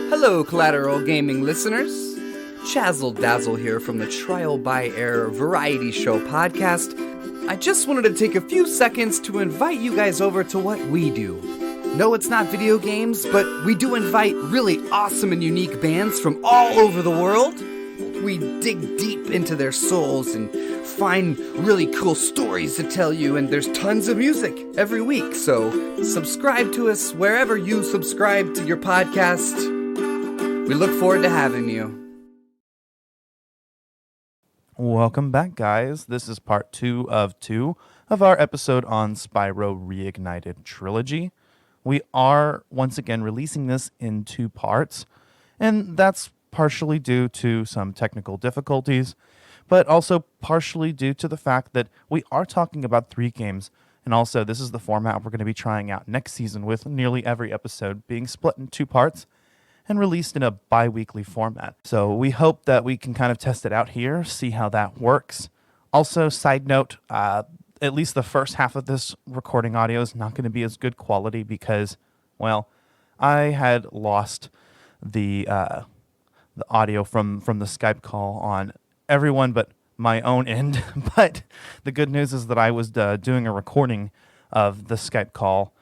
Hello, Collateral Gaming listeners. Chazzle Dazzle here from the Trial by Error Variety Show podcast. I just wanted to take a few seconds to invite you guys over to what we do. No, it's not video games, but we do invite really awesome and unique bands from all over the world. We dig deep into their souls and find really cool stories to tell you, and there's tons of music every week, so subscribe to us wherever you subscribe to your podcast. We look forward to having you. Welcome back, guys. This is part 2 of our episode on Spyro Reignited Trilogy. We are, once again, releasing this in 2 parts, and that's partially due to some technical difficulties, but also partially due to the fact that we are talking about 3 games, and also this is the format we're going to be trying out next season, with nearly every episode being split in 2 parts and released in a bi-weekly format. So we hope that we can kind of test it out here, see how that works. Also, side note, at least the first half of this recording audio is not going to be as good quality because, well, I had lost the audio from the Skype call on everyone but my own end. But the good news is that I was doing a recording of the Skype call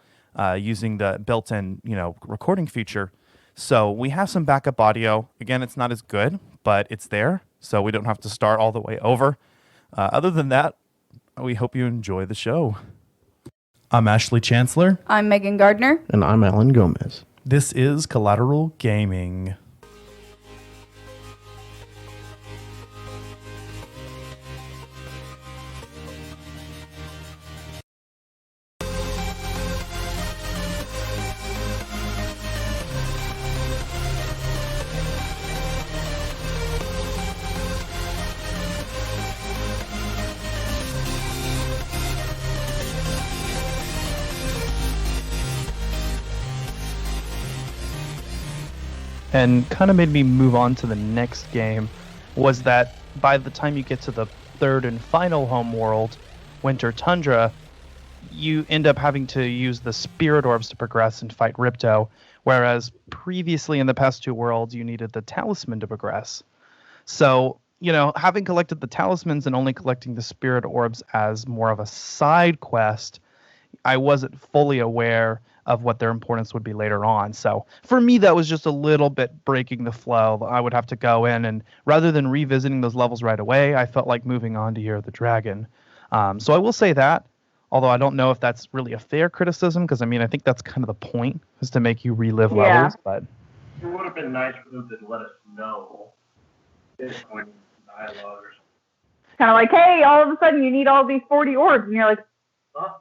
using the built-in, recording feature. So we have some backup audio. Again, it's not as good, but it's there, so we don't have to start all the way over. Other than that, we hope you enjoy the show. I'm Ashley Chancellor. I'm Megan Gardner. And I'm Alan Gomez. This is Collateral Gaming. And kind of made me move on to the next game was that by the time you get to the third and final homeworld, Winter Tundra, you end up having to use the Spirit Orbs to progress and fight Ripto, whereas previously in the past 2 worlds, you needed the Talisman to progress. So, having collected the Talismans and only collecting the Spirit Orbs as more of a side quest, I wasn't fully aware of what their importance would be later on. So for me, that was just a little bit breaking the flow. I would have to go in, and rather than revisiting those levels right away, I felt like moving on to Year of the Dragon. So I will say that, although I don't know if that's really a fair criticism, because I think that's kind of the point, is to make you relive levels. But it would have been nice for them to let us know this point in dialogue or something. Kind of like, hey, all of a sudden you need all these 40 orbs, and you're like,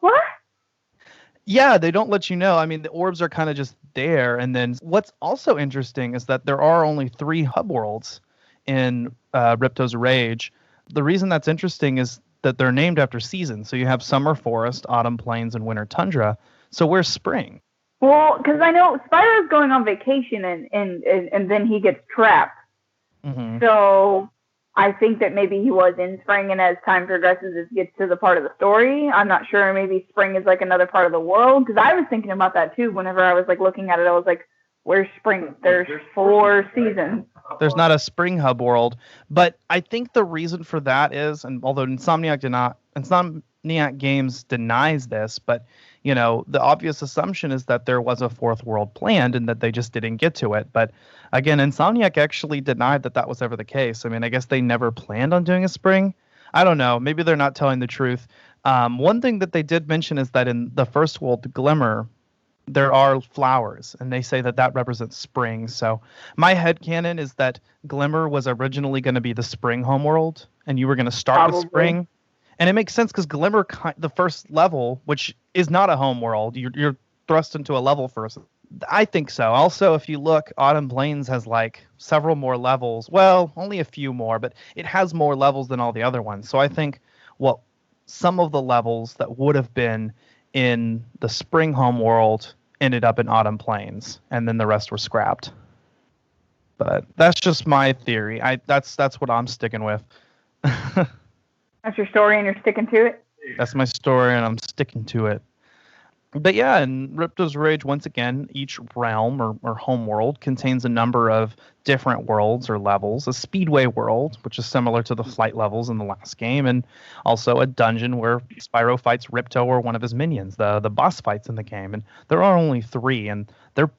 what? Yeah, they don't let you know. The orbs are kind of just there. And then what's also interesting is that there are only 3 hub worlds in Ripto's Rage. The reason that's interesting is that they're named after seasons. So you have Summer Forest, Autumn Plains, and Winter Tundra. So where's spring? Well, because I know Spyro's going on vacation, and then he gets trapped. Mm-hmm. So I think that maybe he was in spring, and as time progresses, it gets to the part of the story. I'm not sure. Maybe spring is like another part of the world, because I was thinking about that too. Whenever I was looking at it, I was like, "Where's spring? There's 4 seasons." There's not a spring hub world, but I think the reason for that is, and although Insomniac Games denies this, but the obvious assumption is that there was a 4th world planned and that they just didn't get to it. But again, Insomniac actually denied that was ever the case. I guess they never planned on doing a spring. I don't know. Maybe they're not telling the truth. One thing that they did mention is that in the first world, Glimmer, there are flowers, and they say that represents spring. So my headcanon is that Glimmer was originally going to be the spring homeworld, and you were going to start with spring. And it makes sense because Glimmer, the first level, which is not a home world, you're thrust into a level first. I think so. Also, if you look, Autumn Plains has several more levels. Well, only a few more, but it has more levels than all the other ones. So I think, some of the levels that would have been in the spring home world ended up in Autumn Plains, and then the rest were scrapped. But that's just my theory. That's what I'm sticking with. That's your story, and you're sticking to it? That's my story, and I'm sticking to it. But yeah, in Ripto's Rage, once again, each realm or home world contains a number of different worlds or levels. A speedway world, which is similar to the flight levels in the last game, and also a dungeon where Spyro fights Ripto or one of his minions, the boss fights in the game. And there are only 3, and they're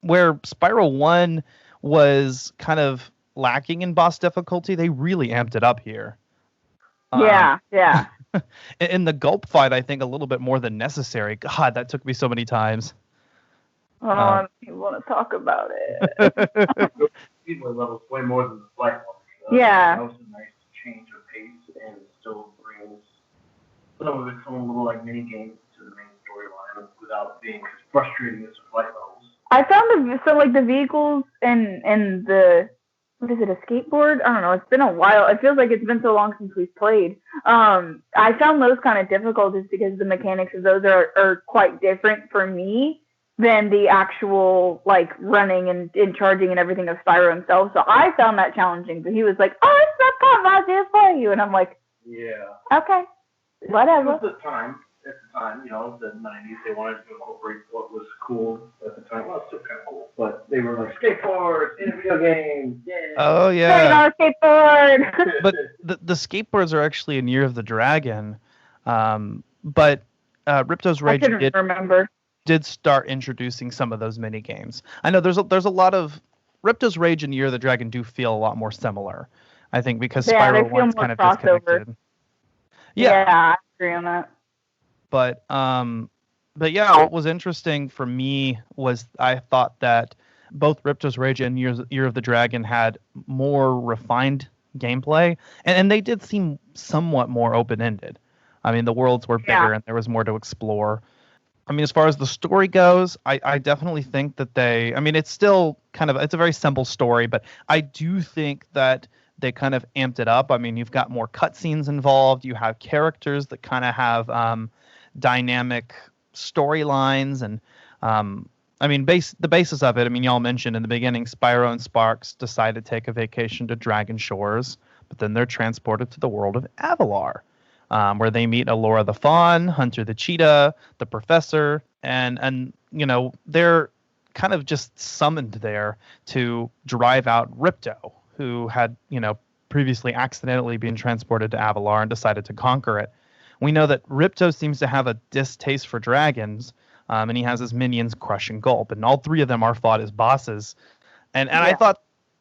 where Spyro 1 was kind of lacking in boss difficulty, they really amped it up here. Yeah. In the gulp fight, I think a little bit more than necessary. God, that took me so many times. I don't want to talk about it. Speedway levels way more than the flight ones. Yeah. That was a nice change of pace and still brings some of its own little like mini games to the main storyline without being as frustrating as the flight levels. I found the vehicles and the, what is it, a skateboard? I don't know. It's been a while. It feels like it's been so long since we've played. I found those kind of difficult just because the mechanics of those are quite different for me than the actual like running and charging and everything of Spyro himself. So I found that challenging. But he was like, "Oh, it's not fun. I'll do it for you." And I'm like, "Yeah, okay, whatever." At the time, you know, the 90s, they wanted to incorporate what was cool at the time. Well, it's still kind of cool, but they were like skateboards in a video game. Yeah. Oh yeah. Skateboard. But the skateboards are actually in Year of the Dragon. But Ripto's Rage did start introducing some of those mini games. I know there's a lot of Ripto's Rage and Year of the Dragon do feel a lot more similar. I think because Spyro 1's kind of disconnected. Yeah, I agree on that. But yeah, what was interesting for me was I thought that both Ripto's Rage and Year of the Dragon had more refined gameplay, and they did seem somewhat more open-ended. I mean, the worlds were bigger and there was more to explore. I mean, as far as the story goes, I definitely think that it's still it's a very simple story, but I do think that they kind of amped it up. I mean, you've got more cutscenes involved. You have characters that kind of have dynamic storylines. And the basis of it, I mean, y'all mentioned in the beginning, Spyro and Sparks decide to take a vacation to Dragon Shores, but then they're transported to the world of Avalar. Where they meet Allura the Fawn, Hunter the Cheetah, the Professor, and you know, they're kind of just summoned there to drive out Ripto, who had, you know, previously accidentally been transported to Avalar and decided to conquer it. We know that Ripto seems to have a distaste for dragons, and he has his minions Crush and Gulp, and all 3 of them are fought as bosses. And I thought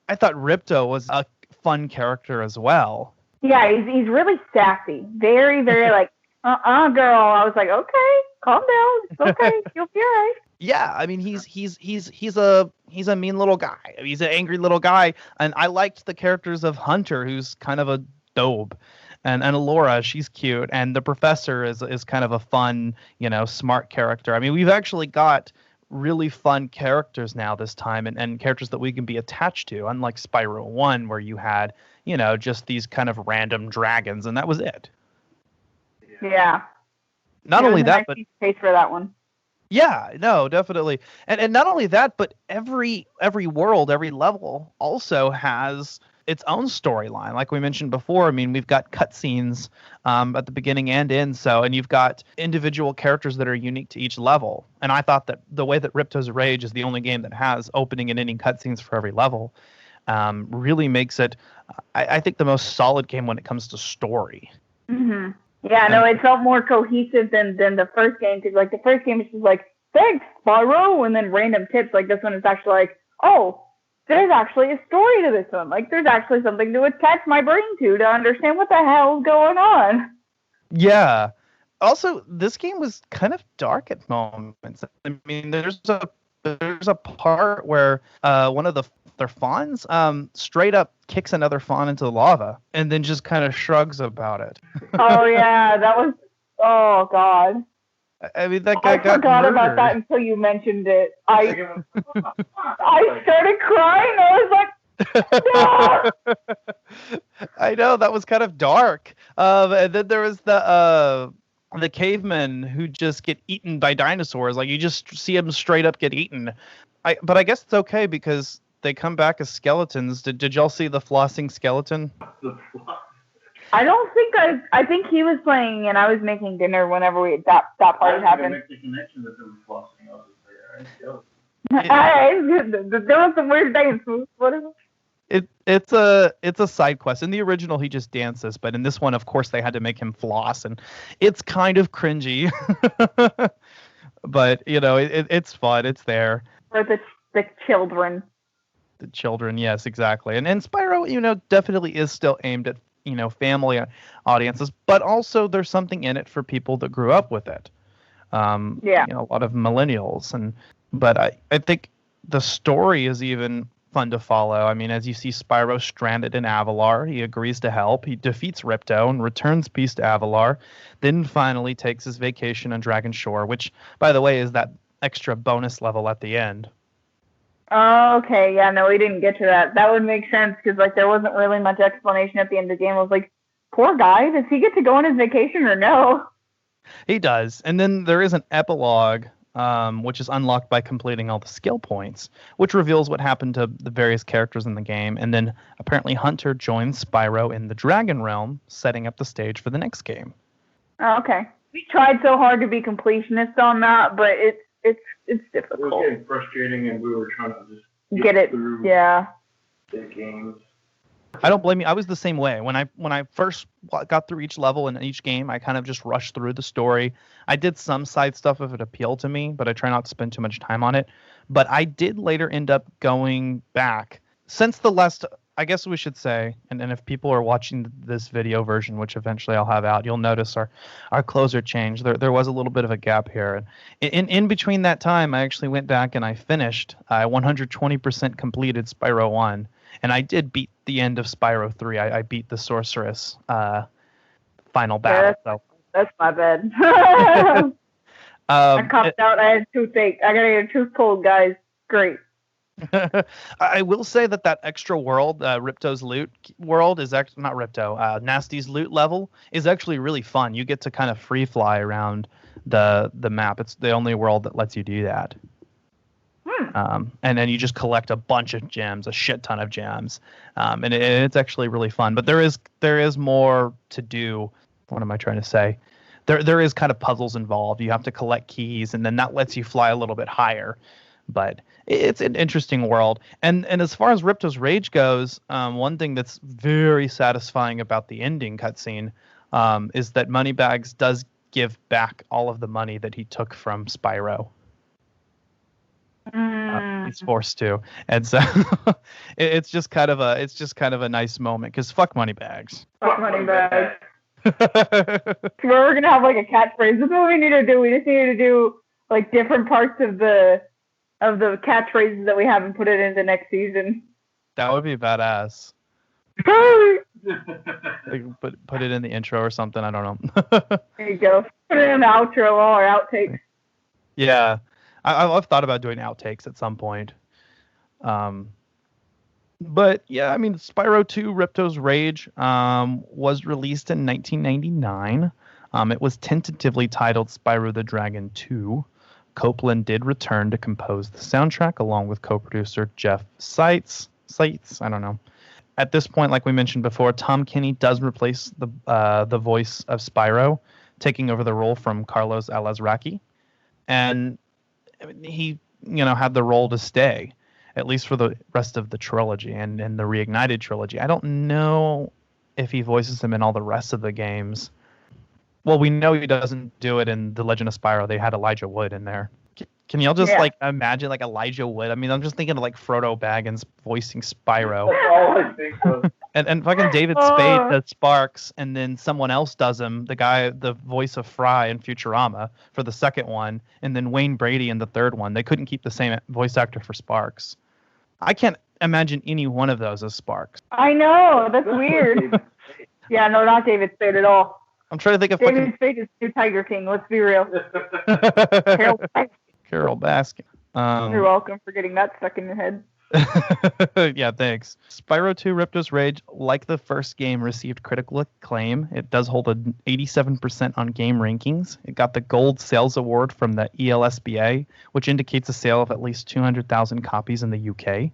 Ripto was a fun character as well. Yeah, he's really sassy. Very, very like, girl. I was like, okay, calm down. It's okay. You'll be all right. Yeah, I mean, he's a mean little guy. I mean, he's an angry little guy. And I liked the characters of Hunter, who's kind of a dope. And Allura, she's cute. And the Professor is kind of a fun, you know, smart character. I mean, we've actually got really fun characters now this time, and characters that we can be attached to, unlike Spyro 1, where you had, you know, just these kind of random dragons, and that was it. Yeah. Not only that, but space for that one. Yeah, no, definitely. And not only that, but every world, every level also has its own storyline. Like we mentioned before, I mean, we've got cutscenes at the beginning and end, and you've got individual characters that are unique to each level. And I thought that the way that Ripto's Rage is the only game that has opening and ending cutscenes for every level really makes it, I think, the most solid game when it comes to story. Mm-hmm. Yeah, no, it felt more cohesive than the first game, because like the first game is just like, thanks, Spyro, and then random tips. Like this one is actually like, oh, there's actually a story to this one. Like there's actually something to attach my brain to understand what the hell's going on. Yeah. Also, this game was kind of dark at moments. I mean, there's a part where one of their fawns straight up kicks another fawn into the lava and then just kind of shrugs about it. Oh yeah, that was, oh god. I mean, that guy got forgot murdered. About that until you mentioned it. I started crying. I was like, no! I know, that was kind of dark. And then there was the cavemen who just get eaten by dinosaurs. Like you just see them straight up get eaten. But I guess it's okay because they come back as skeletons. Did y'all see the flossing skeleton? I don't think I think he was playing and I was making dinner whenever that part happened. I make the connection that there was flossing. I was just like, all right, There was some weird dance moves. What is it? It's a side quest. In the original, he just dances, but in this one, of course, they had to make him floss, and it's kind of cringy. But it's fun. It's there. For the children. The children, yes, exactly. And Spyro, definitely is still aimed at family audiences, but also there's something in it for people that grew up with it. A lot of millennials, but I think the story is even fun to follow. I mean, as you see Spyro stranded in Avalar, he agrees to help. He defeats Ripto and returns peace to Avalar, then finally takes his vacation on Dragon Shore, which, by the way, is that extra bonus level at the end. Oh, okay. Yeah, no, we didn't get to that. That would make sense because there wasn't really much explanation at the end of the game. I was like, poor guy, does he get to go on his vacation or no? He does. And then there is an epilogue, which is unlocked by completing all the skill points, which reveals what happened to the various characters in the game. And then apparently Hunter joins Spyro in the Dragon Realm, setting up the stage for the next game. Oh, okay. We tried so hard to be completionists on that, but it's difficult. It was getting frustrating, and we were trying to just get it through the games. I don't blame you. I was the same way. When I first got through each level in each game, I kind of just rushed through the story. I did some side stuff if it appealed to me, but I try not to spend too much time on it. But I did later end up going back. Since the last, I guess we should say, and if people are watching this video version, which eventually I'll have out, you'll notice our closer changed. There was a little bit of a gap here. And in between that time, I actually went back and I finished, 120% completed Spyro 1. And I did beat the end of Spyro 3. I beat the Sorceress final battle. Yeah, that's my bad. I copped out. I had toothache. I got to get a tooth pulled, guys. Great. I will say that extra world, Ripto's loot world, is actually not Ripto. Nasty's loot level is actually really fun. You get to kind of free fly around the map. It's the only world that lets you do that. And then you just collect a bunch of gems, a shit ton of gems, and it's actually really fun. But there is more to do. What am I trying to say? There is kind of puzzles involved. You have to collect keys, and then that lets you fly a little bit higher. But it's an interesting world. And as far as Ripto's Rage goes, one thing that's very satisfying about the ending cutscene is that Moneybags does give back all of the money that he took from Spyro. He's forced to, and so it's just kind of a nice moment because fuck Moneybags. Fuck Moneybags. We're gonna have like a catchphrase. This is what we need to do. We just need to do like different parts of the catchphrases that we have and put it into next season. That would be badass. Like, put it in the intro or something. I don't know. There you go. Put it in the outro or outtakes. Yeah. I've thought about doing outtakes at some point. But yeah, I mean, Spyro 2 Ripto's Rage was released in 1999. It was tentatively titled Spyro the Dragon 2. Copeland did return to compose the soundtrack along with co-producer Jeff Seitz. I don't know. At this point, like we mentioned before, Tom Kenny does replace the voice of Spyro, taking over the role from Carlos Alazraqui. And he, had the role to stay, at least for the rest of the trilogy and the Reignited Trilogy. I don't know if he voices him in all the rest of the games. Well, we know he doesn't do it in The Legend of Spyro. They had Elijah Wood in there. Can y'all just imagine like Elijah Wood? I mean, I'm just thinking of like Frodo Baggins voicing Spyro. Oh, I think so. And fucking David Spade does Sparks, and then someone else does him, the voice of Fry in Futurama for the second one, and then Wayne Brady in the third one. They couldn't keep the same voice actor for Sparks. I can't imagine any one of those as Sparks. I know, that's weird. Yeah, no, not David Spade at all. I'm trying to think of David Spade is new Tiger King. Let's be real. Carol Baskin. You're welcome for getting that stuck in your head. Yeah, thanks. Spyro 2 Ripto's Rage, like the first game, received critical acclaim. It does hold an 87% on game rankings. It got the Gold Sales Award from the ELSBA, which indicates a sale of at least 200,000 copies in the UK.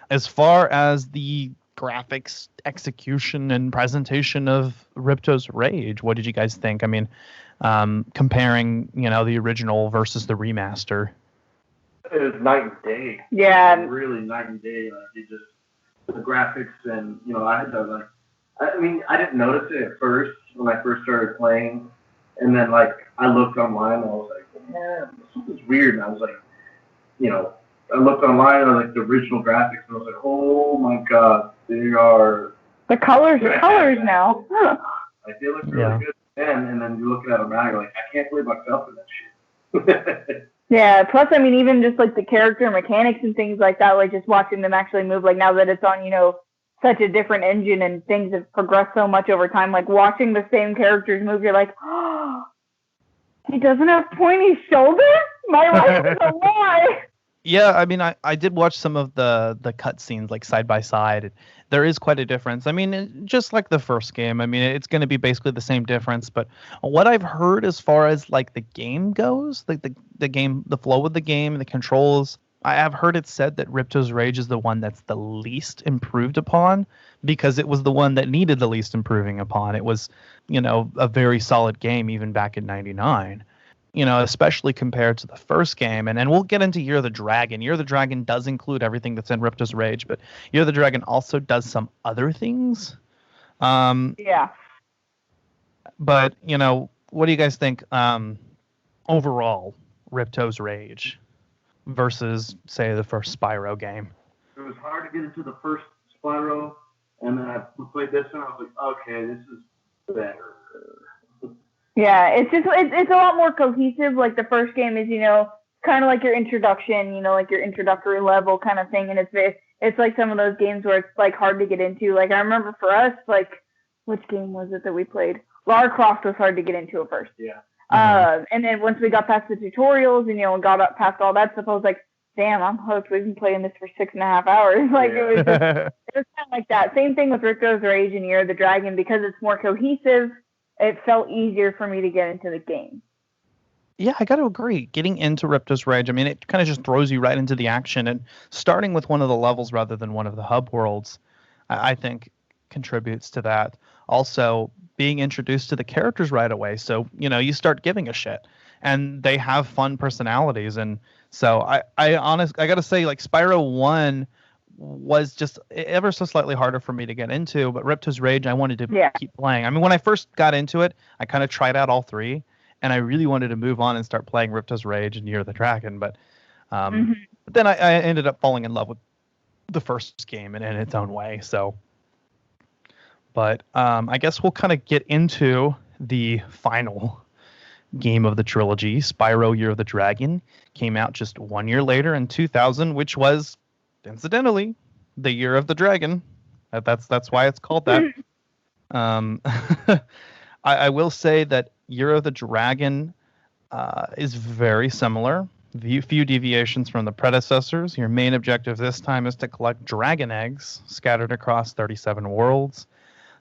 As far as the graphics, execution, and presentation of Ripto's Rage. What did you guys think? I mean, comparing, the original versus the remaster. It was night and day. Yeah. Really night and day. Like, it just, the graphics and, I didn't notice it at first when I first started playing. And then, I looked online and I was like, man, something's weird. And I was like, I looked online and the original graphics and I was like, oh my God, they are... The colors are colors now. They look really good then, and then you're looking at them now, you're like, I can't believe I fell for that shit. Yeah, plus, even just, the character mechanics and things like that, just watching them actually move, now that it's on, such a different engine and things have progressed so much over time, watching the same characters move, you're like, oh, he doesn't have pointy shoulders? My life is a lie! Yeah, I did watch some of the cutscenes, side by side. There is quite a difference. Just like the first game, it's going to be basically the same difference. But what I've heard as far as the game goes, the game, the flow of the game, the controls, I have heard it said that Ripto's Rage is the one that's the least improved upon because it was the one that needed the least improving upon. It was, a very solid game even back in '99. Especially compared to the first game. And we'll get into Year of the Dragon. Year of the Dragon does include everything that's in Ripto's Rage, but Year of the Dragon also does some other things. Yeah. But, what do you guys think overall, Ripto's Rage versus, say, the first Spyro game? It was hard to get into the first Spyro, and then I played this and I was like, okay, this is better. Yeah, it's a lot more cohesive. The first game is, kind of like your introduction, your introductory level kind of thing. And it's like some of those games where it's hard to get into. I remember for us, which game was it that we played? Lara Croft was hard to get into at first. Yeah. And then once we got past the tutorials and, and got up past all that stuff, I was like, damn, I'm hooked. We've been playing this for 6.5 hours. It was kind of like that. Same thing with Ripto's Rage and Year of the Dragon, because it's more cohesive. It felt easier for me to get into the game. Yeah, I got to agree. Getting into Ripto's Rage, it kind of just throws you right into the action. And starting with one of the levels rather than one of the hub worlds, I think contributes to that. Also, being introduced to the characters right away. So, you start giving a shit. And they have fun personalities. And so I got to say, Spyro 1 was just ever so slightly harder for me to get into, but Ripto's Rage I wanted to keep playing. When I first got into it, I kind of tried out all three, and I really wanted to move on and start playing Ripto's Rage and Year of the Dragon, but then I ended up falling in love with the first game in its own way. So, but I guess we'll kind of get into the final game of the trilogy. Spyro Year of the Dragon came out just 1 year later in 2000, which was incidentally the Year of the Dragon. That's why it's called that. I will say that Year of the Dragon is very similar. Few deviations from the predecessors. Your main objective this time is to collect dragon eggs scattered across 37 worlds.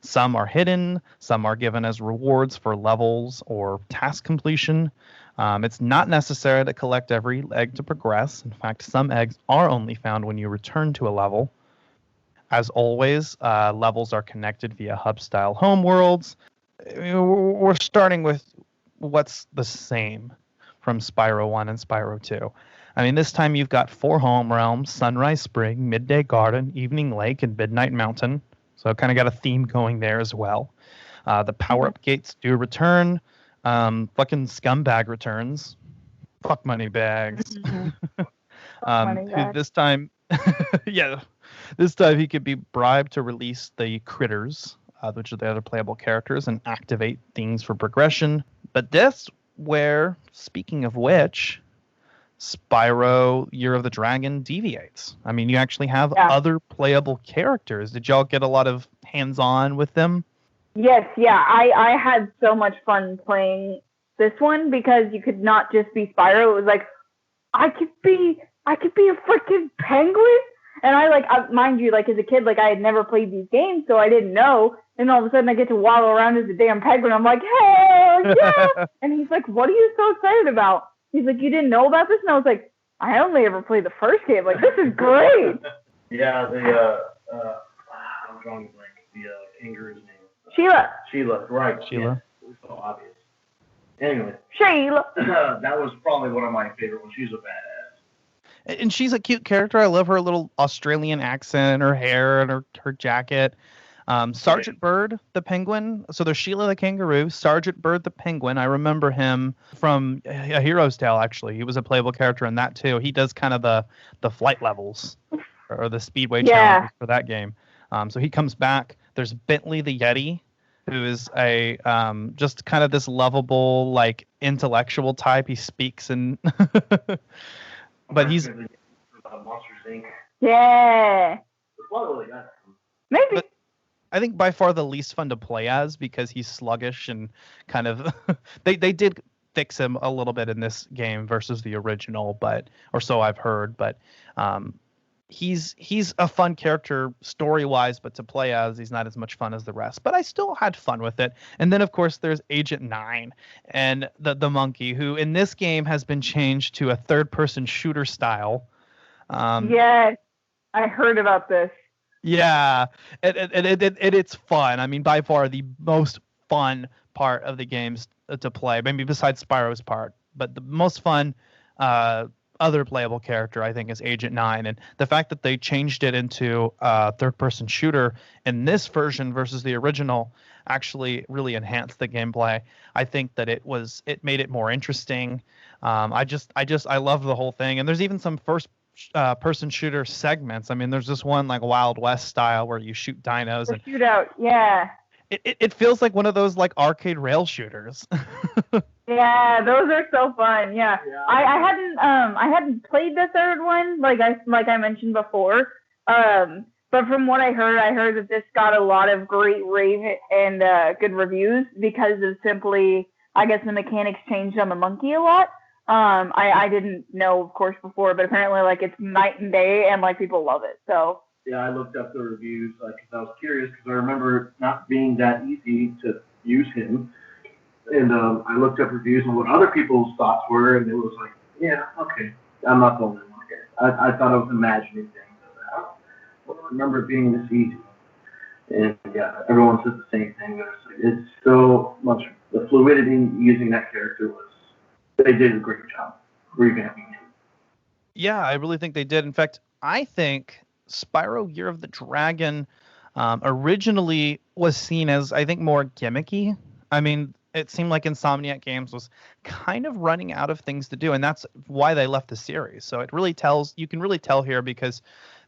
Some are hidden, some are given as rewards for levels or task completion. It's not necessary to collect every egg to progress. In fact, some eggs are only found when you return to a level. As always, levels are connected via hub-style homeworlds. We're starting with what's the same from Spyro 1 and Spyro 2. This time you've got 4 home realms: Sunrise Spring, Midday Garden, Evening Lake, and Midnight Mountain. So kind of got a theme going there as well. The power-up gates do return. Fucking scumbag returns. Fuck money bags. This time, this time he could be bribed to release the critters, which are the other playable characters, and activate things for progression. But that's where, speaking of which, Spyro Year of the Dragon deviates. You actually have other playable characters. Did y'all get a lot of hands-on with them? Yes, yeah. I had so much fun playing this one because you could not just be Spyro. It was like, I could be a freaking penguin. And mind you, as a kid, I had never played these games, so I didn't know. And all of a sudden I get to waddle around as a damn penguin. I'm like, hell yeah! And he's like, what are you so excited about? He's like, you didn't know about this? And I was like, I only ever played the first game. This is great. Yeah, drawing a blank. The kangaroo's name. Sheila. Sheila, right. Sheila. Yeah, it was so obvious. Anyway. Sheila. That was probably one of my favorite ones. She's a badass. And she's a cute character. I love her little Australian accent, her hair, and her jacket. Sergeant Bird, the penguin. So there's Sheila the kangaroo, Sergeant Bird the penguin. I remember him from A Hero's Tale, actually. He was a playable character in that, too. He does kind of the flight levels or the speedway challenges for that game. So he comes back. There's Bentley the Yeti, who is a just kind of this lovable, like, intellectual type. He speaks and... but he's... Monsters, Inc. Yeah. It's not really that. Maybe. But I think by far the least fun to play as because he's sluggish and kind of... they did fix him a little bit in this game versus the original, or so I've heard. But he's a fun character story-wise, but to play as, he's not as much fun as the rest. But I still had fun with it. And then, of course, there's Agent 9 and the monkey, who in this game has been changed to a third-person shooter style. Yes, I heard about this. Yeah, and it's fun. I mean, by far the most fun part of the games to play, maybe besides Spyro's part. But the most fun other playable character, I think, is Agent 9. And the fact that they changed it into a third-person shooter in this version versus the original actually really enhanced the gameplay. I think that it made it more interesting. I love the whole thing. And there's even some person shooter segments. I mean, there's this one like Wild West style where you shoot dinos. The shootout, yeah. It feels like one of those like arcade rail shooters. Yeah, those are so fun. Yeah, I hadn't played the third one like I mentioned before. But from what I heard that this got a lot of great rave and good reviews because of simply, I guess, the mechanics changed on the monkey a lot. I didn't know, of course, before, but apparently, like, it's night and day, and like people love it. So yeah, I looked up the reviews because I was curious because I remember it not being that easy to use him, and I looked up reviews on what other people's thoughts were, and it was like, yeah, okay, I'm not the only one here. I thought I was imagining things. I don't remember it being this easy, and yeah, everyone says the same thing. It's so much the fluidity using that character was. They did a great job revamping him. Yeah, I really think they did. In fact, I think Spyro Year of the Dragon originally was seen as, I think, more gimmicky. I mean, it seemed like Insomniac Games was kind of running out of things to do, and that's why they left the series. So you can really tell here because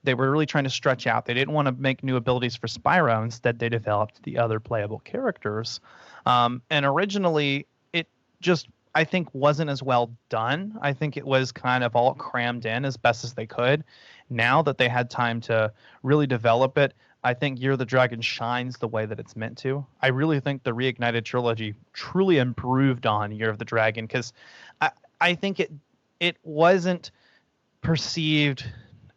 they were really trying to stretch out. They didn't want to make new abilities for Spyro. Instead, they developed the other playable characters. And originally, it just... I think wasn't as well done. I think it was kind of all crammed in as best as they could. Now that they had time to really develop it, I think Year of the Dragon shines the way that it's meant to. I really think the Reignited Trilogy truly improved on Year of the Dragon because I think it wasn't perceived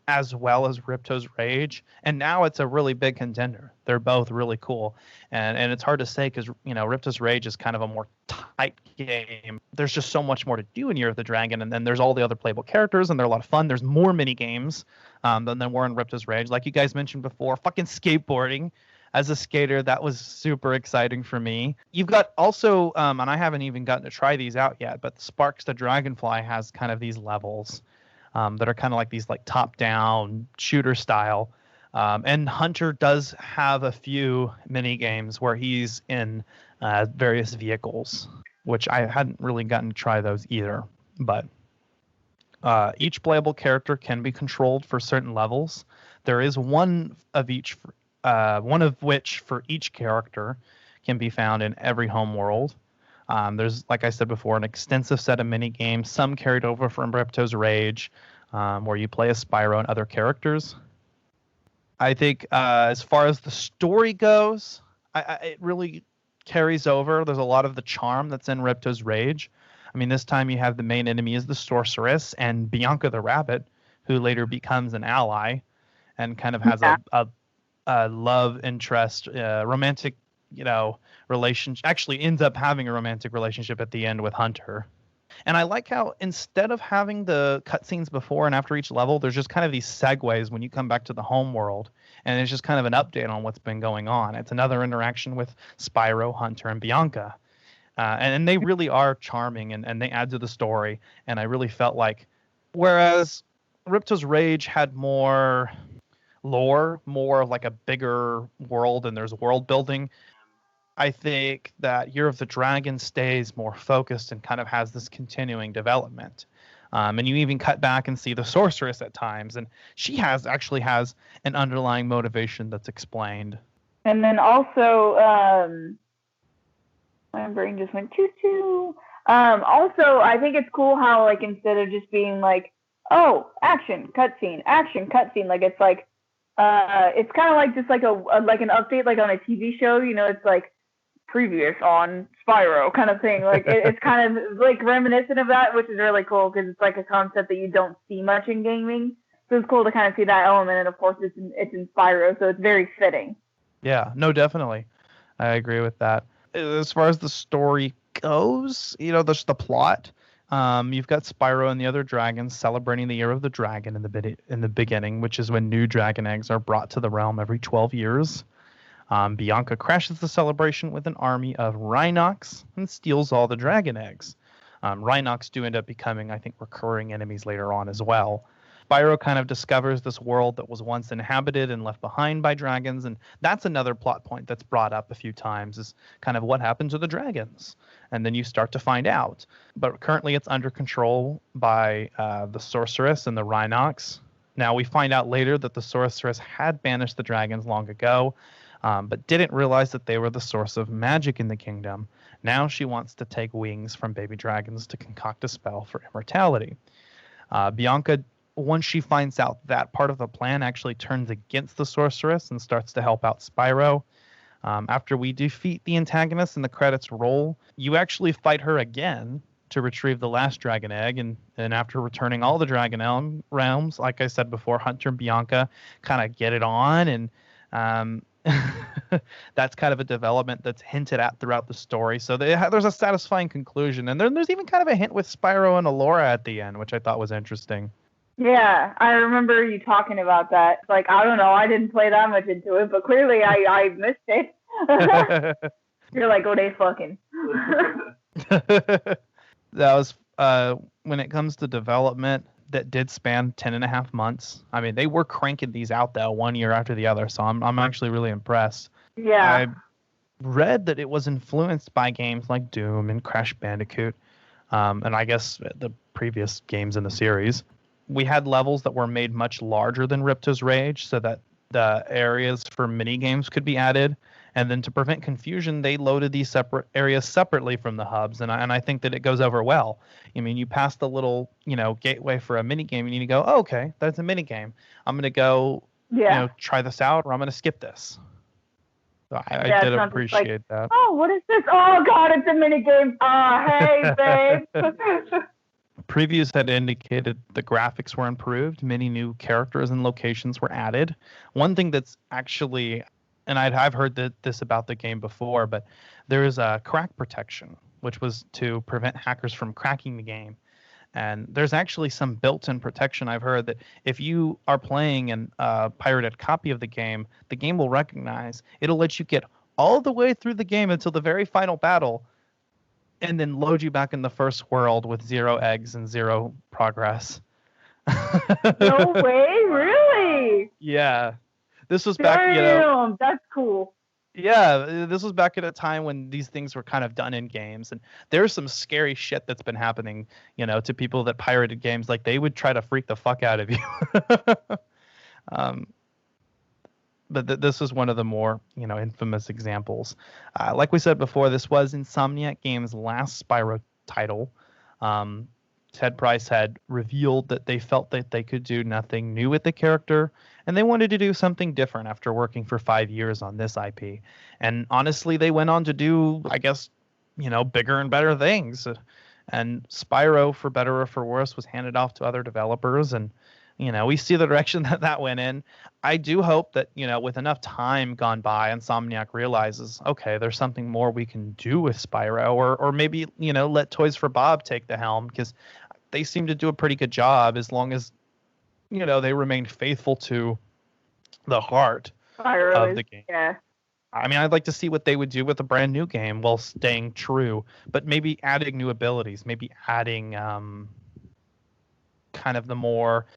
as well as Ripto's Rage, and now it's a really big contender. They're both really cool, and it's hard to say because Ripto's Rage is kind of a more tight game. There's just so much more to do in Year of the Dragon, and then there's all the other playable characters, and they're a lot of fun. There's more mini games than there were in Ripto's Rage, like you guys mentioned before. Fucking skateboarding. As a skater, that was super exciting for me. You've got also, and I haven't even gotten to try these out yet, but Sparks the Dragonfly has kind of these levels. That are kind of like these like top-down shooter style. And Hunter does have a few mini games where he's in various vehicles, which I hadn't really gotten to try those either. But each playable character can be controlled for certain levels. There is one of which for each character can be found in every home world. There's, like I said before, an extensive set of mini games, some carried over from Ripto's Rage, where you play as Spyro and other characters. I think as far as the story goes, it really carries over. There's a lot of the charm that's in Ripto's Rage. I mean, this time you have the main enemy is the sorceress and Bianca the rabbit, who later becomes an ally and kind of has a love interest, romantic relationship, actually ends up having a romantic relationship at the end with Hunter. And I like how instead of having the cutscenes before and after each level, there's just kind of these segues when you come back to the home world. And it's just kind of an update on what's been going on. It's another interaction with Spyro, Hunter, and Bianca. And they really are charming and they add to the story. And I really felt like, whereas Ripto's Rage had more lore, more of like a bigger world and there's world building, I think that Year of the Dragon stays more focused and kind of has this continuing development. And you even cut back and see the sorceress at times. And she actually has an underlying motivation that's explained. And then also, my brain just went choo-choo. Also, I think it's cool how, like, instead of just being like, oh, action, cutscene, like, it's like, it's kind of like just like like an update, like on a TV show, you know, it's like previous on Spyro kind of thing. Like, it's kind of like reminiscent of that, which is really cool because it's like a concept that you don't see much in gaming. So it's cool to kind of see that element. And of course, it's in Spyro, so it's very fitting. Yeah, no, definitely. I agree with that. As far as the story goes, you know, there's the plot. You've got Spyro and the other dragons celebrating the Year of the Dragon in the beginning, which is when new dragon eggs are brought to the realm every 12 years. Bianca crashes the celebration with an army of Rhinox and steals all the dragon eggs. Rhinox do end up becoming, I think, recurring enemies later on as well. Spyro kind of discovers this world that was once inhabited and left behind by dragons, and that's another plot point that's brought up a few times, is kind of what happened to the dragons. And then you start to find out. But currently it's under control by the sorceress and the Rhinox. Now we find out later that the sorceress had banished the dragons long ago, but didn't realize that they were the source of magic in the kingdom. Now she wants to take wings from baby dragons to concoct a spell for immortality. Bianca, once she finds out that part of the plan, actually turns against the sorceress and starts to help out Spyro. After we defeat the antagonist and the credits roll, you actually fight her again to retrieve the last dragon egg. And after returning all the dragon realms, like I said before, Hunter and Bianca kind of get it on. And that's kind of a development that's hinted at throughout the story. So there's a satisfying conclusion. And then there's even kind of a hint with Spyro and Allura at the end, which I thought was interesting. Yeah, I remember you talking about that. Like, I don't know, I didn't play that much into it, but clearly I missed it. You're like, oh, they fucking. That was, when it comes to development, that did span 10.5 months. I mean, they were cranking these out, though, one year after the other, so I'm actually really impressed. Yeah. I read that it was influenced by games like Doom and Crash Bandicoot, and I guess the previous games in the series. We had levels that were made much larger than Ripto's Rage so that the areas for mini games could be added. And then to prevent confusion, they loaded these separate areas separately from the hubs. And I think that it goes over well. I mean, you pass the little, gateway for a mini game and you go, oh, okay, that's a mini game. I'm going to go, try this out, or I'm going to skip this. So I did appreciate that. Oh, what is this? Oh, God, it's a mini game. Hey, babe. Previews had indicated the graphics were improved. Many new characters and locations were added. One thing that's actually, and I've heard this about the game before, but there is a crack protection, which was to prevent hackers from cracking the game. And there's actually some built-in protection. I've heard that if you are playing a pirated copy of the game will recognize. It'll let you get all the way through the game until the very final battle, and then load you back in the first world with 0 eggs and 0 progress. No way, really? Yeah. This was back, that's cool. Yeah, this was back at a time when these things were kind of done in games, and there's some scary shit that's been happening, to people that pirated games. Like, they would try to freak the fuck out of you. But this is one of the more, infamous examples. Like we said before, this was Insomniac Games' last Spyro title. Ted Price had revealed that they felt that they could do nothing new with the character, and they wanted to do something different after working for 5 years on this IP. And honestly, they went on to do, I guess, bigger and better things. And Spyro, for better or for worse, was handed off to other developers, and we see the direction that went in. I do hope that, with enough time gone by, Insomniac realizes, okay, there's something more we can do with Spyro, or maybe, let Toys for Bob take the helm, because they seem to do a pretty good job as long as, they remain faithful to the heart of the game. Yeah. I mean, I'd like to see what they would do with a brand new game while staying true, but maybe adding new abilities, maybe adding kind of the more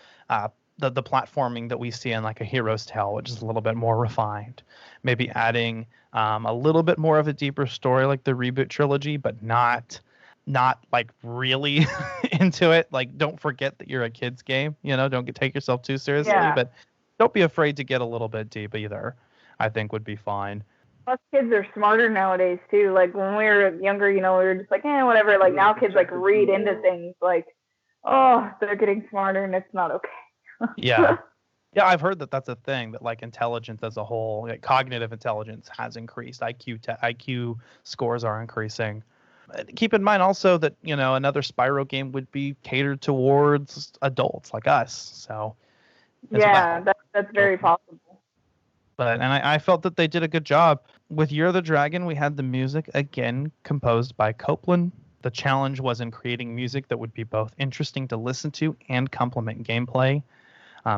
the platforming that we see in like a Hero's Tale, which is a little bit more refined. Maybe adding a little bit more of a deeper story like the Reboot trilogy, but not like really into it. Like, don't forget that you're a kid's game. Don't take yourself too seriously, but don't be afraid to get a little bit deep either. I think would be fine. Plus, kids are smarter nowadays too. Like when we were younger, we were just like, whatever. Like now, kids like read into things. Like, oh, they're getting smarter, and it's not okay. Yeah, I've heard that that's a thing. That like intelligence as a whole, like cognitive intelligence, has increased. IQ scores are increasing. Keep in mind also that another Spyro game would be catered towards adults like us. So that's very possible. And I felt that they did a good job. With Year of the Dragon, we had the music, again, composed by Copeland. The challenge was in creating music that would be both interesting to listen to and complement gameplay.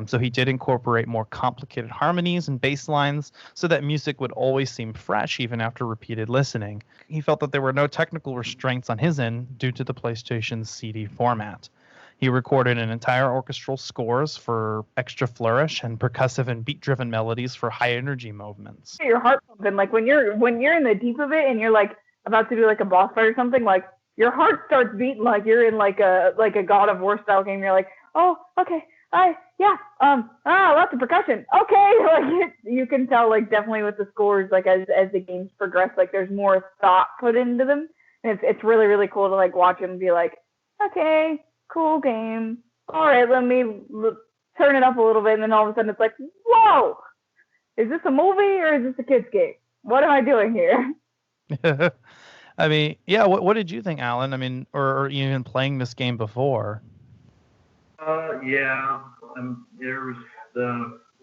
So he did incorporate more complicated harmonies and bass lines so that music would always seem fresh even after repeated listening. He felt that there were no technical restraints on his end due to the PlayStation's CD format. He recorded an entire orchestral scores for extra flourish and percussive and beat-driven melodies for high-energy movements. Your heart pumping, like when you're in the deep of it and you're like about to do like a boss fight or something, like your heart starts beating like you're in like a God of War style game. You're like, oh, okay, lots of percussion. Okay, like you can tell like definitely with the scores, like as the games progress, like there's more thought put into them, and it's really really cool to like watch them and be like, okay. Cool game. All right, let me turn it up a little bit, and then all of a sudden it's like, whoa! Is this a movie or is this a kid's game? What am I doing here? I mean, yeah. What did you think, Alan? I mean, or even playing this game before? Yeah. There was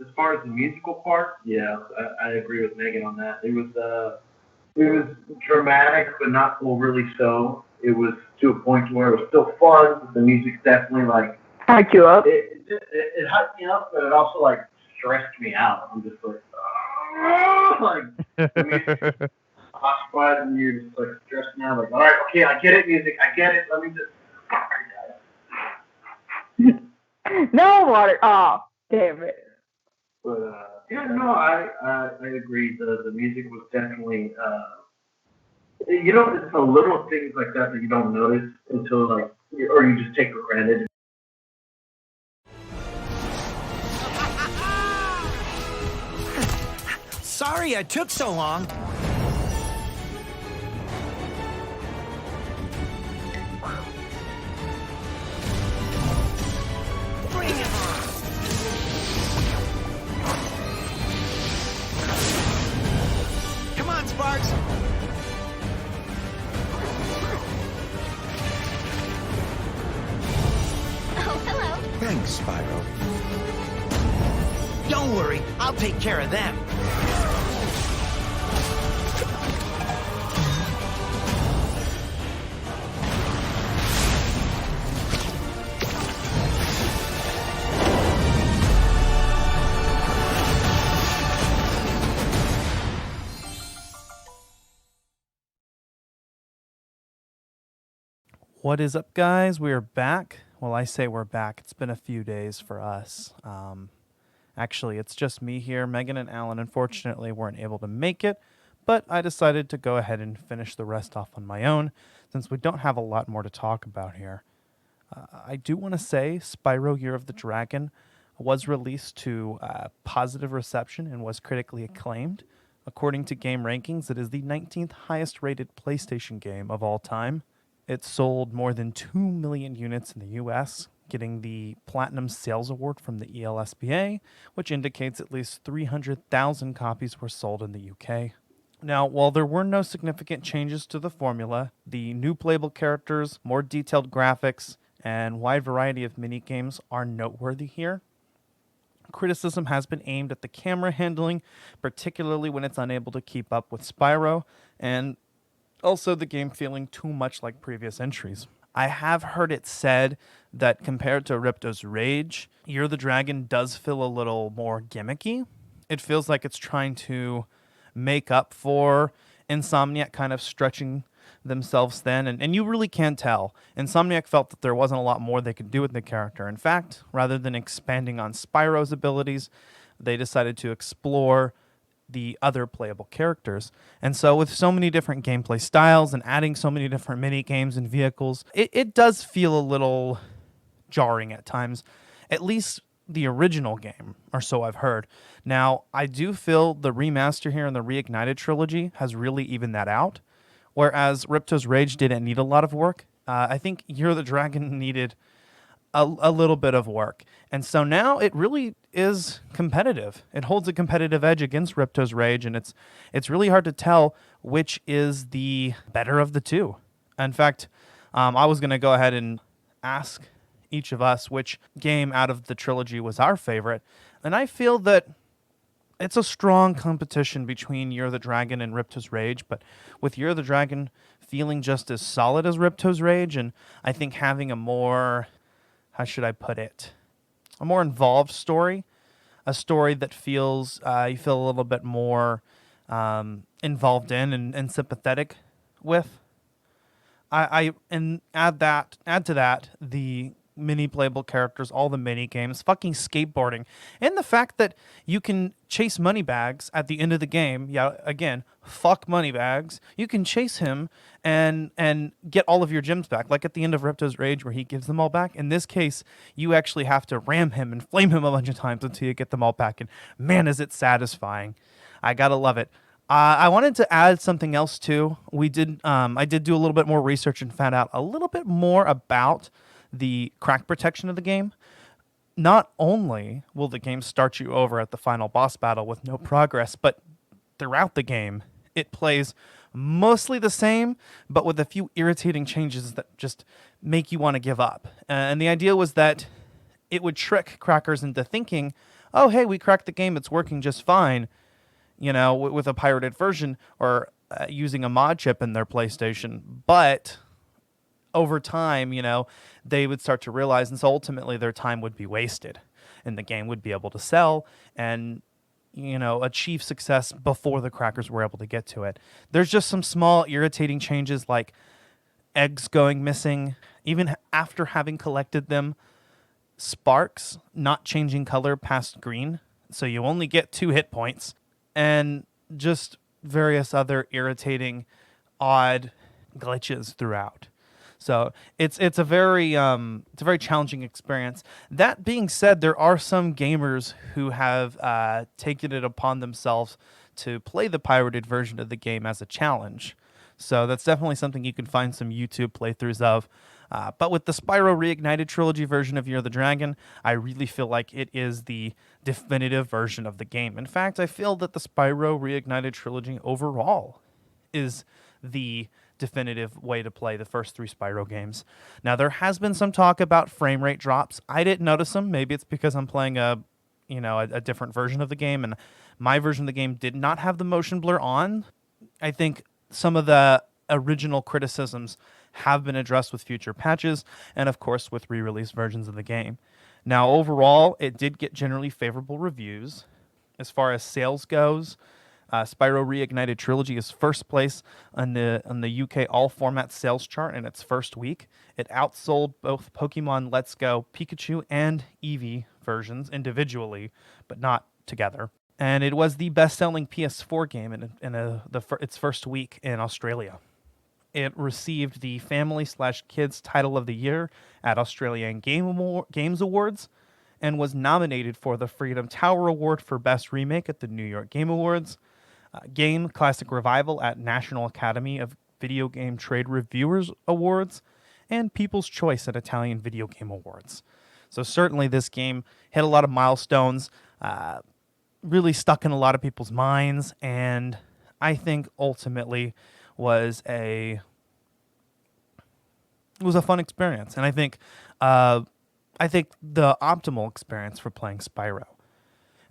as far as the musical part, yeah, I agree with Megan on that. It was dramatic, but not overly so. It was to a point where it was still fun. The music definitely like hyped you up. It hyped me up, but it also like stressed me out. I'm just like, the music occupied, and you're just like stressed me out. Like, all right, okay, I get it, music, I get it. Let me just. No water. Oh, damn it. But I agree. The music was definitely. It's the little things like that you don't notice until or you just take for granted. Sorry I took so long. Bring it on. Come on, Sparks. Thanks, Spyro. Don't worry, I'll take care of them. What is up, guys? We are back. Well, I say we're back. It's been a few days for us. Actually, it's just me here. Megan and Alan, unfortunately, weren't able to make it, but I decided to go ahead and finish the rest off on my own, since we don't have a lot more to talk about here. I do want to say Spyro Year of the Dragon was released to positive reception and was critically acclaimed. According to Game Rankings, it is the 19th highest rated PlayStation game of all time. It sold more than 2 million units in the US, getting the Platinum Sales Award from the ELSPA, which indicates at least 300,000 copies were sold in the UK. Now, while there were no significant changes to the formula, the new playable characters, more detailed graphics, and wide variety of minigames are noteworthy here. criticism has been aimed at the camera handling, particularly when it's unable to keep up with Spyro, and also the game feeling too much like previous entries. I have heard it said that compared to Ripto's Rage, Year of the Dragon does feel a little more gimmicky. It feels like it's trying to make up for Insomniac kind of stretching themselves thin, and you really can tell. Insomniac felt that there wasn't a lot more they could do with the character. In fact, rather than expanding on Spyro's abilities, they decided to explore the other playable characters. And so with so many different gameplay styles and adding so many different mini games and vehicles, it does feel a little jarring at times, at least the original game, or so I've heard. Now, I do feel the remaster here in the Reignited Trilogy has really evened that out, whereas Ripto's Rage didn't need a lot of work. I think Year of the Dragon needed a little bit of work. And so now it really is competitive. It holds a competitive edge against Ripto's Rage, and it's really hard to tell which is the better of the two. In fact, I was going to go ahead and ask each of us which game out of the trilogy was our favorite, and I feel that it's a strong competition between Year of the Dragon and Ripto's Rage, but with Year of the Dragon feeling just as solid as Ripto's Rage, and I think having a more, how should I put it, a more involved story, a story that feels, you feel a little bit more involved in and sympathetic with. I add to that the mini playable characters, all the mini games, fucking skateboarding, and the fact that you can chase Moneybags at the end of the game. Yeah, again, fuck Moneybags. You can chase him and get all of your gems back, like at the end of Ripto's Rage where he gives them all back. In this case, you actually have to ram him and flame him a bunch of times until you get them all back, and man, is it satisfying. I gotta love it. I wanted to add something else too. I did do a little bit more research and found out a little bit more about the crack protection of the game. Not only will the game start you over at the final boss battle with no progress, but throughout the game, it plays mostly the same, but with a few irritating changes that just make you want to give up. And the idea was that it would trick crackers into thinking, oh, hey, we cracked the game, it's working just fine, with a pirated version or using a mod chip in their PlayStation. But over time, they would start to realize, and so ultimately their time would be wasted and the game would be able to sell and, achieve success before the crackers were able to get to it. There's just some small irritating changes like eggs going missing, even after having collected them, sparks not changing color past green, so you only get 2 hit points, and just various other irritating, odd glitches throughout. So it's a very challenging experience. That being said, there are some gamers who have taken it upon themselves to play the pirated version of the game as a challenge. So that's definitely something you can find some YouTube playthroughs of. But with the Spyro Reignited Trilogy version of Year of the Dragon, I really feel like it is the definitive version of the game. In fact, I feel that the Spyro Reignited Trilogy overall is the definitive way to play the first 3 Spyro games. Now, there has been some talk about frame rate drops. I didn't notice them. Maybe it's because I'm playing a different version of the game, and my version of the game did not have the motion blur on. I think some of the original criticisms have been addressed with future patches, and of course with re-release versions of the game. Now, overall, it did get generally favorable reviews. As far as sales goes, Spyro Reignited Trilogy is first place on the UK all format sales chart in its first week. It outsold both Pokemon Let's Go Pikachu and Eevee versions individually, but not together. And it was the best-selling PS4 game in its first week in Australia. It received the Family/Kids Title of the Year at Australian Games Awards and was nominated for the Freedom Tower Award for Best Remake at the New York Game Awards, Game Classic Revival at National Academy of Video Game Trade Reviewers Awards, and People's Choice at Italian Video Game Awards. So certainly this game hit a lot of milestones, really stuck in a lot of people's minds, and I think ultimately was a fun experience. And I think the optimal experience for playing Spyro.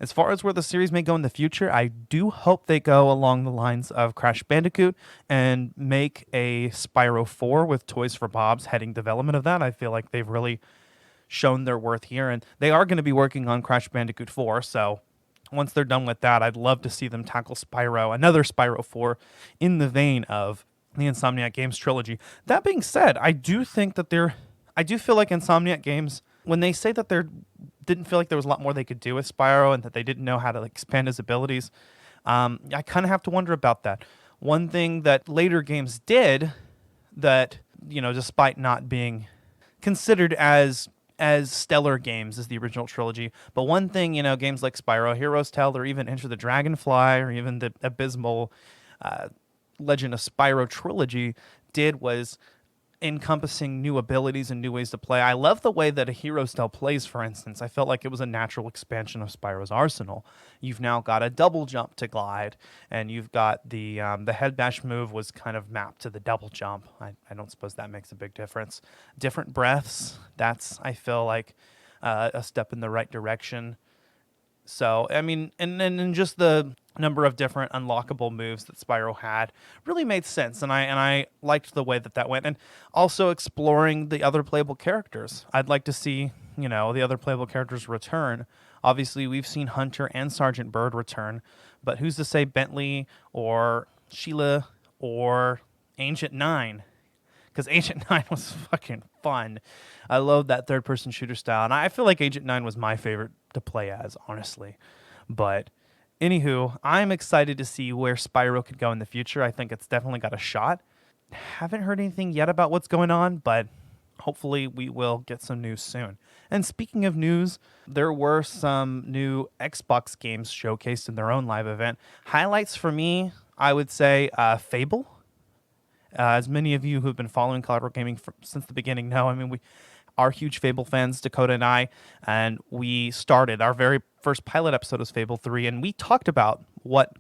As far as where the series may go in the future, I do hope they go along the lines of Crash Bandicoot and make a Spyro 4 with Toys for Bob's heading development of that. I feel like they've really shown their worth here, and they are going to be working on Crash Bandicoot 4, so once they're done with that, I'd love to see them tackle another Spyro 4 in the vein of the Insomniac Games trilogy. That being said, I do feel like Insomniac Games, when they say that they didn't feel like there was a lot more they could do with Spyro and that they didn't know how to expand his abilities, I kind of have to wonder about that. One thing that later games did that, despite not being considered as stellar games as the original trilogy, but one thing, games like Spyro Heroes Tale or even Enter the Dragonfly or even the abysmal Legend of Spyro trilogy did was encompassing new abilities and new ways to play. I love the way that a Heroes Tale plays, for instance. I felt like it was a natural expansion of Spyro's arsenal. You've now got a double jump to glide, and you've got the head bash move was kind of mapped to the double jump. I don't suppose that makes a big difference. Different breaths, that's, I feel like, a step in the right direction. So, I mean, and just the number of different unlockable moves that Spyro had really made sense, and I liked the way that went, and also exploring the other playable characters. I'd like to see, the other playable characters return. Obviously, we've seen Hunter and Sergeant Bird return, but who's to say Bentley or Sheila or Agent 9? Because Agent 9 was fucking fun. I love that third-person shooter style, and I feel like Agent 9 was my favorite to play as, honestly. But anywho, I'm excited to see where Spyro could go in the future. I think it's definitely got a shot. Haven't heard anything yet about what's going on, but hopefully we will get some news soon. And speaking of news, there were some new Xbox games showcased in their own live event. Highlights for me, I would say Fable. As many of you who have been following Collateral Gaming since the beginning know, I mean, we are huge Fable fans, Dakota and I, and we started our very first pilot episode was Fable 3, and we talked about what,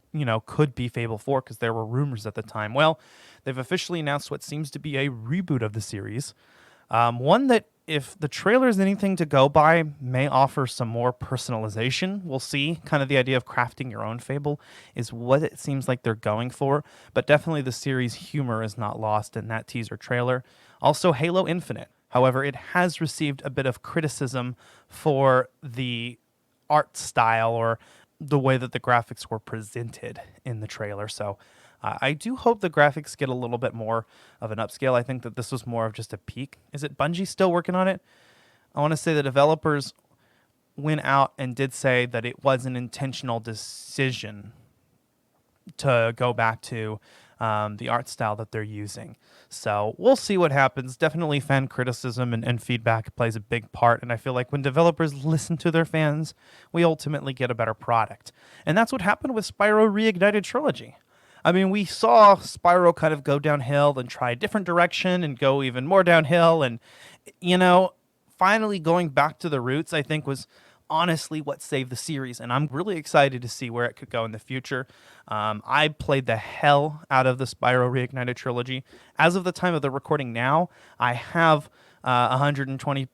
could be Fable 4 because there were rumors at the time. Well, they've officially announced what seems to be a reboot of the series. One that, if the trailer is anything to go by, may offer some more personalization. We'll see. Kind of the idea of crafting your own Fable is what it seems like they're going for, but definitely the series humor is not lost in that teaser trailer. Also, Halo Infinite. However, it has received a bit of criticism for the art style or the way that the graphics were presented in the trailer. So I do hope the graphics get a little bit more of an upscale. I think that this was more of just a peek. Is it Bungie still working on it? I want to say the developers went out and did say that it was an intentional decision to go back to the art style that they're using. So we'll see what happens. Definitely fan criticism and feedback plays a big part. And I feel like when developers listen to their fans, we ultimately get a better product. And that's what happened with Spyro Reignited Trilogy. I mean, we saw Spyro kind of go downhill and try a different direction and go even more downhill. And, finally going back to the roots, I think, was honestly what saved the series. And I'm really excited to see where it could go in the future. I played the hell out of the Spyro Reignited Trilogy. As of the time of the recording now, I have 120%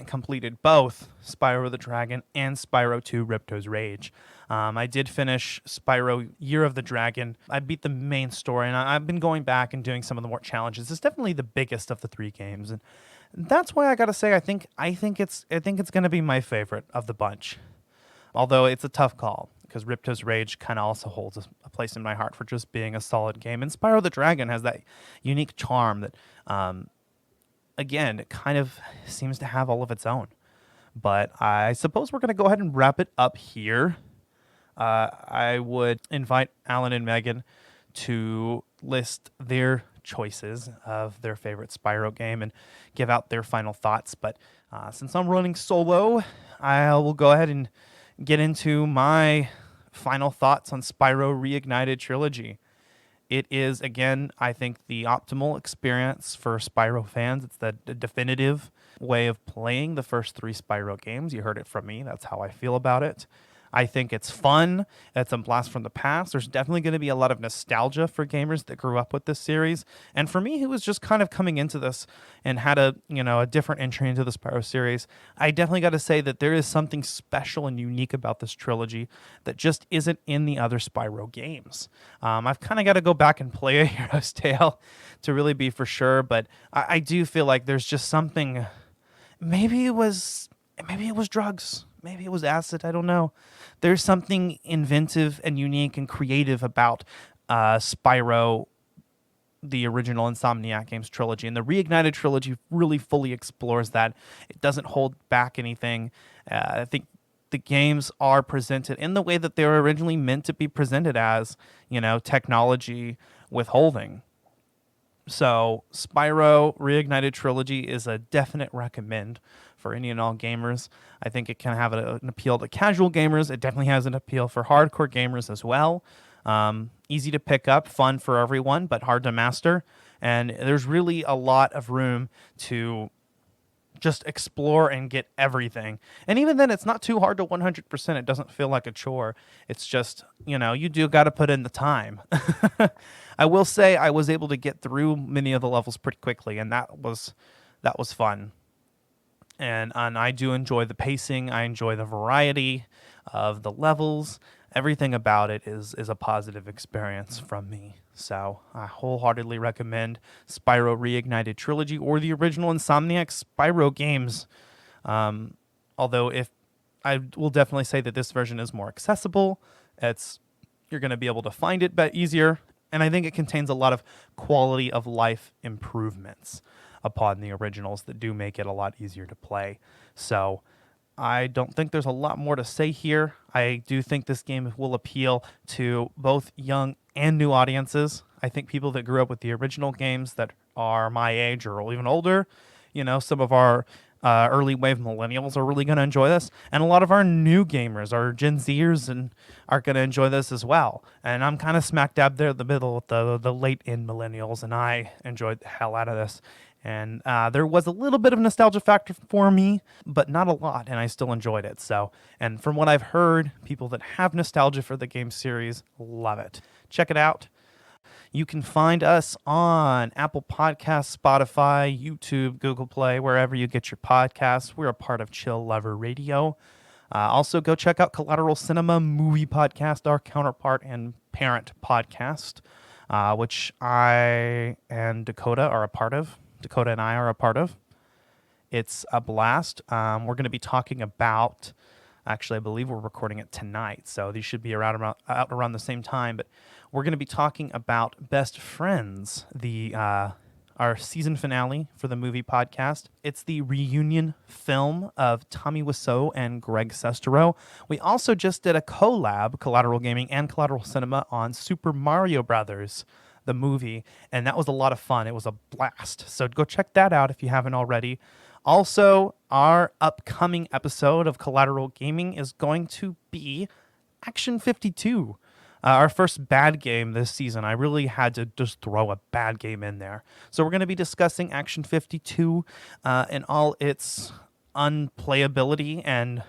completed both Spyro the Dragon and Spyro 2 Ripto's Rage. I did finish Spyro Year of the Dragon. I beat the main story, and I've been going back and doing some of the more challenges. It's definitely the biggest of the three games, and that's why I gotta say I think it's gonna be my favorite of the bunch. Although it's a tough call because Ripto's Rage kind of also holds a place in my heart for just being a solid game, and Spyro the Dragon has that unique charm that, again, it kind of seems to have all of its own. But I suppose we're gonna go ahead and wrap it up here. I would invite Alan and Megan to list their choices of their favorite Spyro game and give out their final thoughts. But since I'm running solo, I will go ahead and get into my final thoughts on Spyro Reignited Trilogy. It is, again, I think, the optimal experience for Spyro fans. It's the definitive way of playing the first three Spyro games. You heard it from me. That's how I feel about it. I think it's fun. It's a blast from the past. There's definitely going to be a lot of nostalgia for gamers that grew up with this series. And for me, who was just kind of coming into this and had a different entry into the Spyro series, I definitely got to say that there is something special and unique about this trilogy that just isn't in the other Spyro games. I've kind of got to go back and play A Hero's Tale to really be for sure, but I do feel like there's just something. Maybe it was drugs. Maybe it was acid. I don't know. There's something inventive and unique and creative about Spyro, the original Insomniac Games trilogy. And the Reignited trilogy really fully explores that. It doesn't hold back anything. I think the games are presented in the way that they were originally meant to be presented as, technology withholding. So Spyro Reignited Trilogy is a definite recommend for any and all gamers. I think it can have an appeal to casual gamers. It definitely has an appeal for hardcore gamers as well. Easy to pick up, fun for everyone, but hard to master. And there's really a lot of room to just explore and get everything. And even then, it's not too hard to 100%. It doesn't feel like a chore. It's just, you do got to put in the time. I will say I was able to get through many of the levels pretty quickly, and that was fun. And I do enjoy the pacing. I enjoy the variety of the levels. Everything about it is a positive experience from me. So I wholeheartedly recommend Spyro Reignited Trilogy or the original Insomniac Spyro games. Although if I will definitely say that this version is more accessible. You're going to be able to find it easier. And I think it contains a lot of quality of life improvements upon the originals that do make it a lot easier to play. So I don't think there's a lot more to say here. I do think this game will appeal to both young and new audiences. I think people that grew up with the original games that are my age or even older, some of our early wave millennials are really going to enjoy this. And a lot of our new gamers, our Gen Zers, are going to enjoy this as well. And I'm kind of smack dab there in the middle with the late-in millennials, and I enjoyed the hell out of this. And there was a little bit of nostalgia factor for me, but not a lot, and I still enjoyed it. So, and from what I've heard, people that have nostalgia for the game series love it. Check it out. You can find us on Apple Podcasts, Spotify, YouTube, Google Play, wherever you get your podcasts. We're a part of Chill Lover Radio. Also, go check out Collateral Cinema Movie Podcast, our counterpart and parent podcast, which I and Dakota are a part of. Dakota and I are a part of. It's a blast. We're going to be talking about, actually, I believe we're recording it tonight, so these should be out around the same time, but we're going to be talking about Best Friends, our season finale for the movie podcast. It's the reunion film of Tommy Wiseau and Greg Sestero. We also just did a collab, Collateral Gaming and Collateral Cinema, on Super Mario Brothers, the movie, and that was a lot of fun. It was a blast. So go check that out if you haven't already. Also, our upcoming episode of Collateral Gaming is going to be Action 52. Our first bad game this season. I really had to just throw a bad game in there. So we're going to be discussing Action 52 in all its unplayability and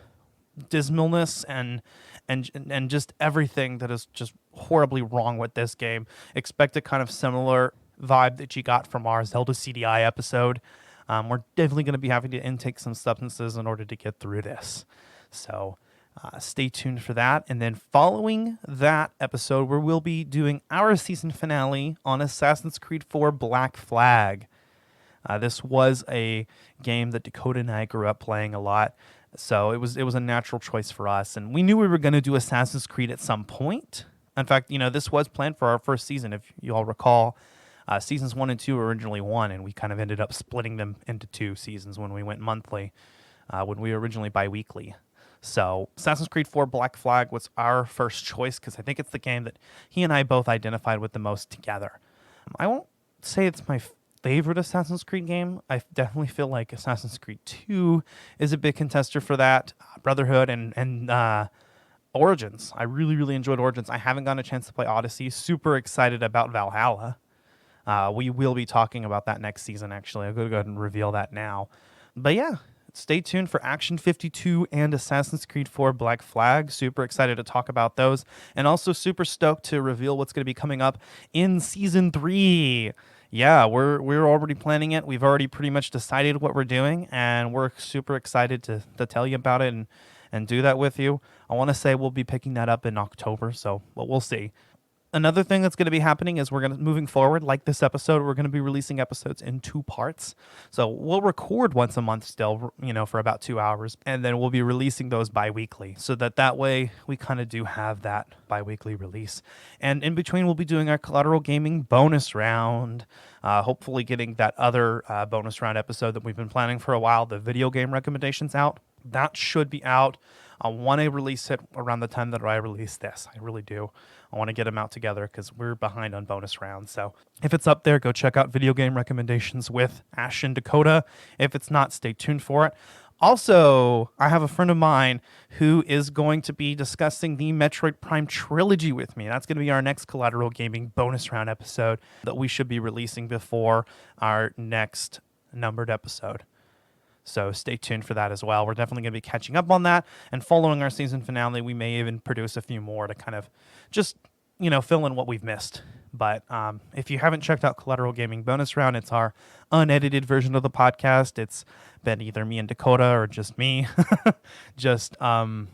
dismalness and just everything that is just horribly wrong with this game. Expect a kind of similar vibe that you got from our Zelda CDI episode. We're definitely going to be having to intake some substances in order to get through this. So stay tuned for that. And then following that episode, we will be doing our season finale on Assassin's Creed 4 Black Flag. This was a game that Dakota and I grew up playing a lot. So it was a natural choice for us. And we knew we were going to do Assassin's Creed at some point. In fact, this was planned for our first season. If you all recall, seasons 1 and 2 were originally one, and we kind of ended up splitting them into 2 seasons when we went monthly, when we were originally bi-weekly. So Assassin's Creed 4 Black Flag was our first choice because I think it's the game that he and I both identified with the most together. I won't say it's my favorite Assassin's Creed game. I definitely feel like Assassin's Creed 2 is a big contender for that. Brotherhood and Origins. I really, really enjoyed Origins. I haven't gotten a chance to play Odyssey. Super excited about Valhalla. We will be talking about that next season, actually. I'm going to go ahead and reveal that now. But yeah, stay tuned for Action 52 and Assassin's Creed 4 Black Flag. Super excited to talk about those, and also super stoked to reveal what's going to be coming up in Season 3. Yeah, we're already planning it. We've already pretty much decided what we're doing, and we're super excited to tell you about it and do that with you. I want to say we'll be picking that up in October, but we'll see. Another thing that's going to be happening is moving forward, like this episode, we're going to be releasing episodes in 2 parts. So we'll record once a month still, for about 2 hours, and then we'll be releasing those bi-weekly, so that way we kind of do have that bi-weekly release. And in between, we'll be doing our Collateral Gaming bonus round, hopefully getting that other bonus round episode that we've been planning for a while, the video game recommendations, out. That should be out. I want to release it around the time that I release this. I really do. I want to get them out together because we're behind on bonus rounds. So if it's up there, go check out Video Game Recommendations with Ash and Dakota. If it's not, stay tuned for it. Also, I have a friend of mine who is going to be discussing the Metroid Prime Trilogy with me. That's going to be our next Collateral Gaming bonus round episode that we should be releasing before our next numbered episode. So stay tuned for that as well. We're definitely going to be catching up on that. And following our season finale, we may even produce a few more to kind of just, fill in what we've missed. But if you haven't checked out Collateral Gaming Bonus Round, it's our unedited version of the podcast. It's been either me and Dakota or just me. Just kind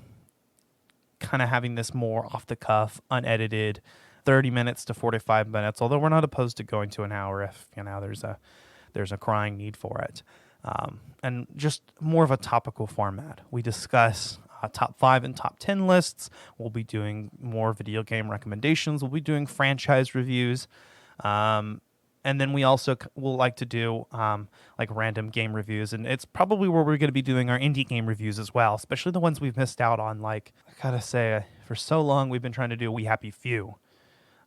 of having this more off-the-cuff, unedited, 30 minutes to 45 minutes. Although we're not opposed to going to an hour if, there's a crying need for it. And just more of a topical format. We discuss top 5 and top 10 lists. We'll be doing more video game recommendations. We'll be doing franchise reviews. And then we also will like to do like random game reviews. And it's probably where we're going to be doing our indie game reviews as well, especially the ones we've missed out on. Like, I gotta say, for so long we've been trying to do We Happy Few.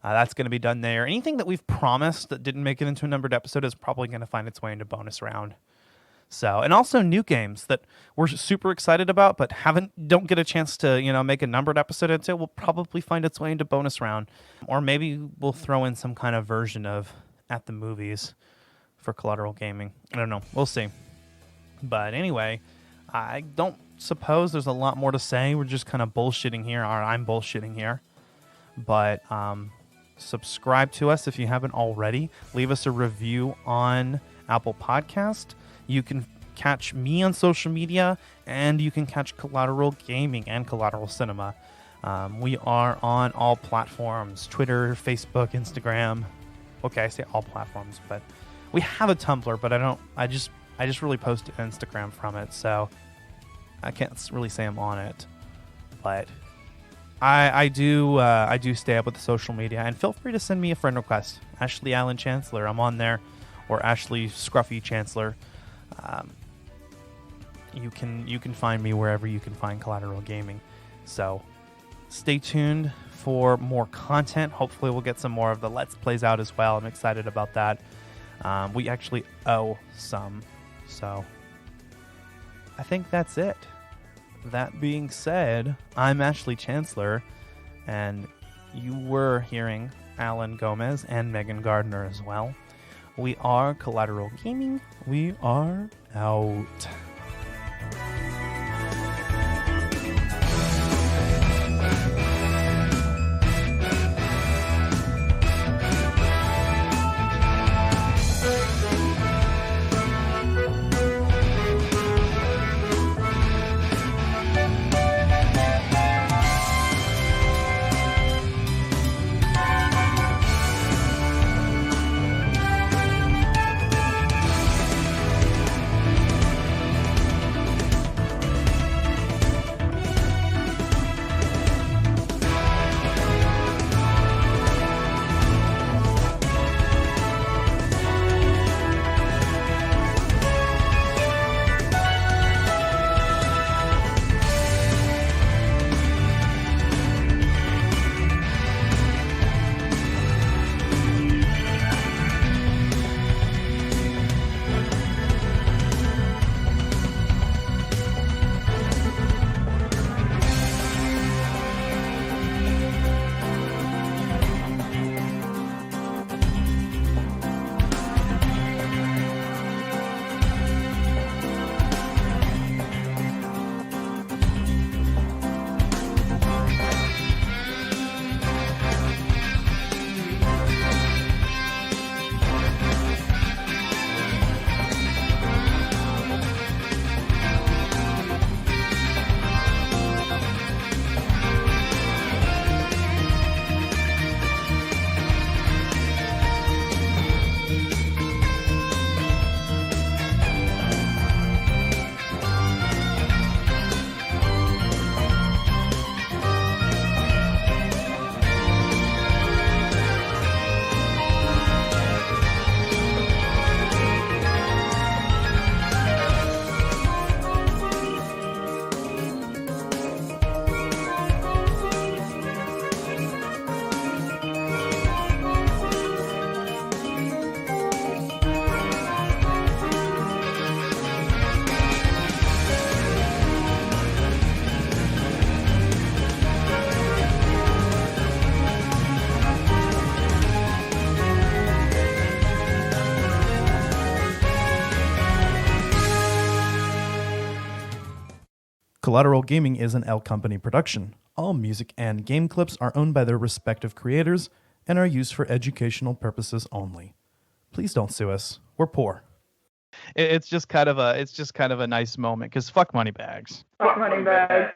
That's going to be done there. Anything that we've promised that didn't make it into a numbered episode is probably going to find its way into bonus round. So, and also new games that we're super excited about, but don't get a chance to, make a numbered episode into, will probably find its way into bonus round. Or maybe we'll throw in some kind of version of At the Movies for Collateral Gaming. I don't know. We'll see. But anyway, I don't suppose there's a lot more to say. We're just kind of bullshitting here, or I'm bullshitting here. But subscribe to us if you haven't already. Leave us a review on Apple Podcast. You can catch me on social media, and you can catch Collateral Gaming and Collateral Cinema. We are on all platforms: Twitter, Facebook, Instagram. Okay, I say all platforms, but we have a Tumblr, but I just really post to Instagram from it, so I can't really say I'm on it. But I do stay up with the social media, and feel free to send me a friend request. Ashley Allen Chancellor, I'm on there, or Ashley Scruffy Chancellor. You can find me wherever you can find Collateral Gaming. So stay tuned for more content. Hopefully we'll get some more of the Let's Plays out as well. I'm excited about that. We actually owe some. So I think that's it. That being said, I'm Ashley Chancellor, and you were hearing Alan Gomez and Megan Gardner as well. We are Collateral Gaming. We are out. Collateral Gaming is an L Company production. All music and game clips are owned by their respective creators and are used for educational purposes only. Please don't sue us. We're poor. It's just kind of a nice moment because fuck money bags. Fuck money bags.